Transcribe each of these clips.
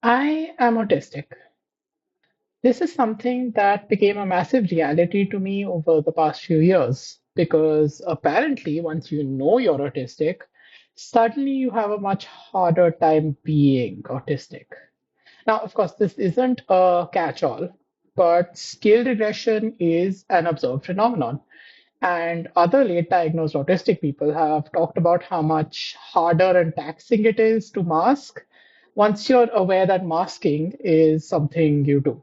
I am autistic. This is something that became a massive reality to me over the past few years because apparently, once you know you're autistic, suddenly you have a much harder time being autistic. Now, of course, this isn't a catch-all, but scale regression is an observed phenomenon. And other late diagnosed autistic people have talked about how much harder and taxing it is to mask once you're aware that masking is something you do.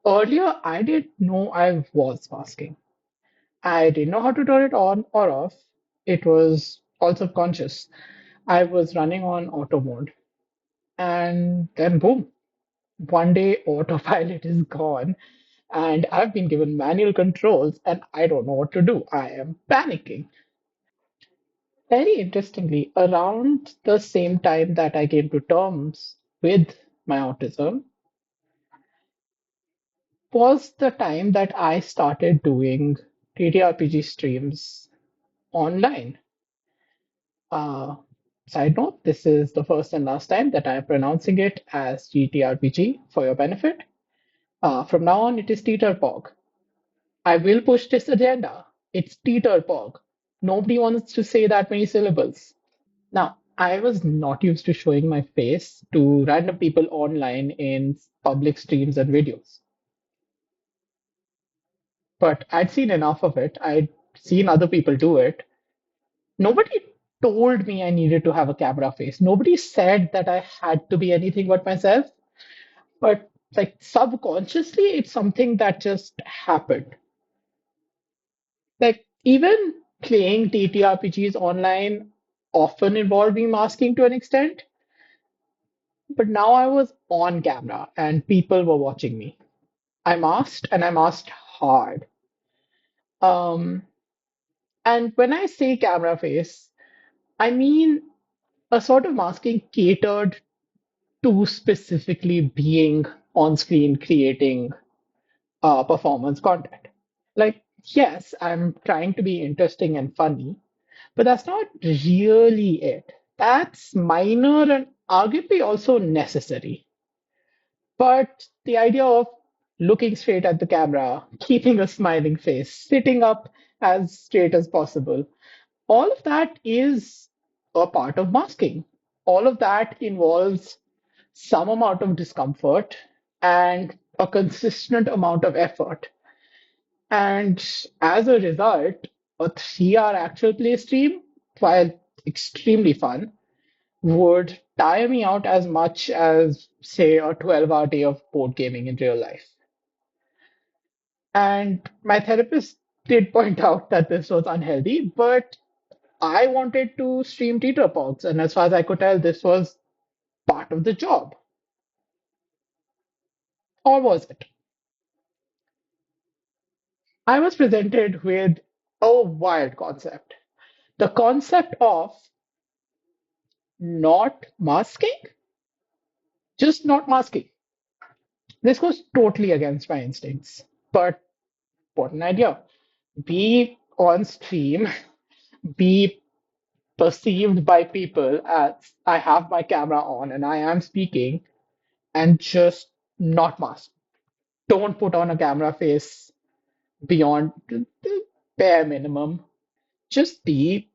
Earlier, I didn't know I was masking. I didn't know how to turn it on or off. It was all subconscious. I was running on auto mode. And then, boom, one day autopilot is gone. And I've been given manual controls and I don't know what to do. I am panicking. Very interestingly, around the same time that I came to terms with my autism was the time that I started doing TTRPG streams online. Uh, Side note, this is the first and last time that I am pronouncing it as GTRPG for your benefit. From now on, it is Teeterpog. I will push this agenda. It's Teeterpog. Nobody wants to say that many syllables. Now, I was not used to showing my face to random people online in public streams and videos, but I'd seen enough of it. I'd seen other people do it. Nobody told me I needed to have a camera face. Nobody said that I had to be anything but myself, but like subconsciously, it's something that just happened. Like even playing TTRPGs online often involved me masking to an extent, but now I was on camera and people were watching me. I masked and I masked hard. Um, and when I say camera face, I mean a sort of masking catered to specifically being on screen creating performance content. Like, yes, I'm trying to be interesting and funny, but that's not really it. That's minor and arguably also necessary. But the idea of looking straight at the camera, keeping a smiling face, sitting up as straight as possible, all of that is a part of masking. All of that involves some amount of discomfort and a consistent amount of effort. And as a result, a 3 hour actual play stream, while extremely fun, would tire me out as much as, say, a 12-hour day of board gaming in real life. And my therapist did point out that this was unhealthy, but I wanted to stream teeter-totters, and as far as I could tell, this was part of the job. Or was it? I was presented with a wild concept. The concept of not masking, just not masking. This goes totally against my instincts. But what an idea. Be on stream, be perceived by people as I have my camera on and I am speaking, and just not mask. Don't put on a camera face beyond the bare minimum. Just be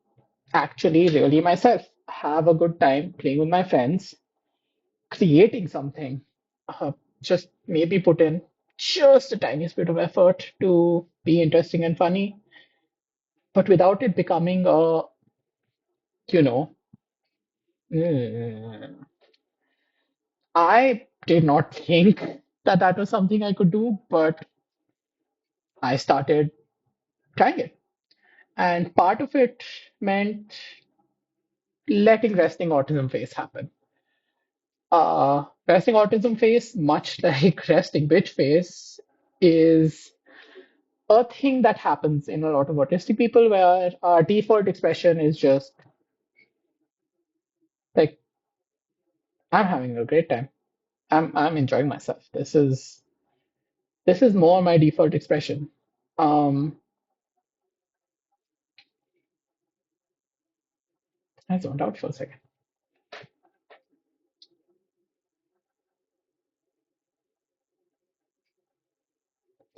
actually really myself. Have a good time playing with my friends, creating something. Uh, just maybe put in just a tiniest bit of effort to be interesting and funny, but without it becoming a, you know, mm, I did not think that that was something I could do, but I started trying it. And part of it meant letting resting autism face happen. Resting autism face, much like resting bitch face, is a thing that happens in a lot of autistic people where our default expression is just like, I'm having a great time. I'm enjoying myself. This is more my default expression. Um, I zoned out for a second.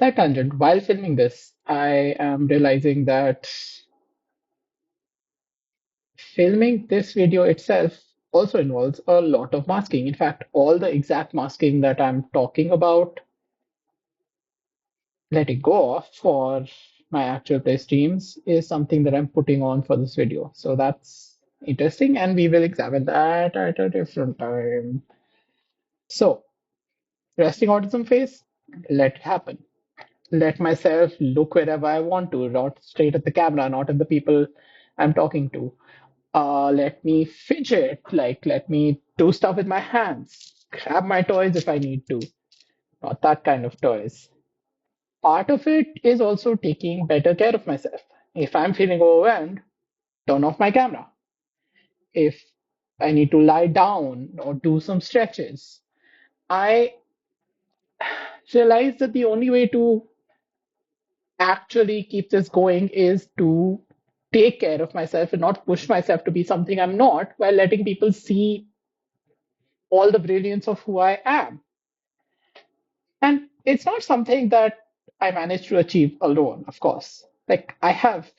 That tangent. While filming this, I am realizing that filming this video itself also involves a lot of masking. In fact, all the exact masking that I'm talking about letting go of for my actual play streams is something that I'm putting on for this video. So that's interesting, and we will examine that at a different time. So, resting autism phase, let it happen. Let myself look wherever I want to, not straight at the camera, not at the people I'm talking to. Let me fidget, like let me do stuff with my hands, grab my toys if I need to, not that kind of toys. Part of it is also taking better care of myself. If I'm feeling overwhelmed, turn off my camera. If I need to lie down or do some stretches, I realize that the only way to actually keep this going is to take care of myself and not push myself to be something I'm not while letting people see all the brilliance of who I am. And it's not something that I managed to achieve alone, of course. Like, I have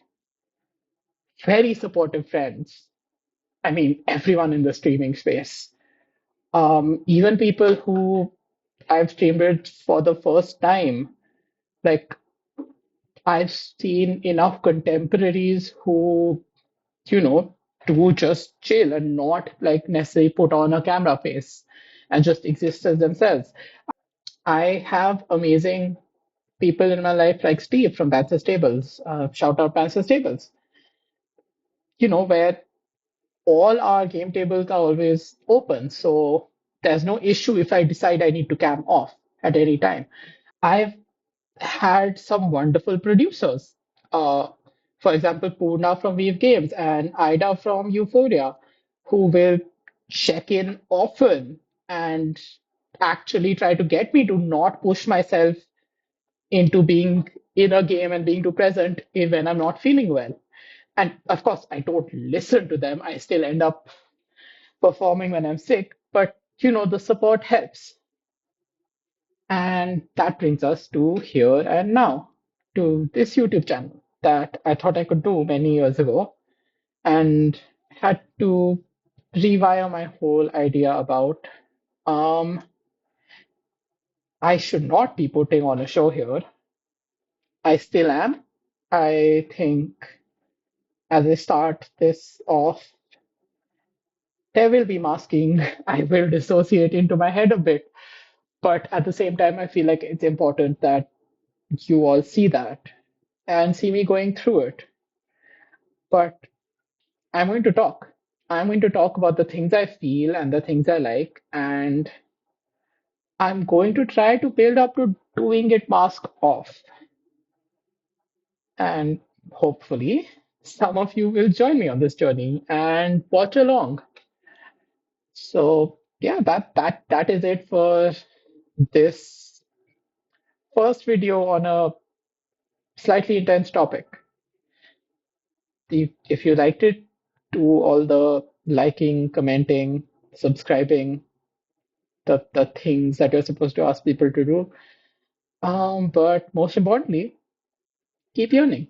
very supportive friends. I mean, everyone in the streaming space. Even people who I've streamed with for the first time. Like, I've seen enough contemporaries who, you know, do just chill and not like necessarily put on a camera face and just exist as themselves. I have amazing people in my life like Steve from Panzer Stables, shout out Panzer Stables, where all our game tables are always open. So there's no issue if I decide I need to cam off at any time. I've had some wonderful producers. Uh, for example, Purna from Weave Games and Ida from Euphoria, who will check in often and actually try to get me to not push myself into being in a game and being too present when I'm not feeling well. And of course, I don't listen to them. I still end up performing when I'm sick, but the support helps. And that brings us to here and now, to this YouTube channel that I thought I could do many years ago and had to rewire my whole idea about I should not be putting on a show here. I still am. I think as I start this off, there will be masking. I will dissociate into my head a bit. But at the same time, I feel like it's important that you all see that and see me going through it. But I'm going to talk. I'm going to talk about the things I feel and the things I like, and I'm going to try to build up to doing it mask off. And hopefully, some of you will join me on this journey and watch along. So yeah, that is it for this first video on a slightly intense topic. If you liked it, do all the liking, commenting, subscribing, the things that you're supposed to ask people to do. But most importantly, keep yearning.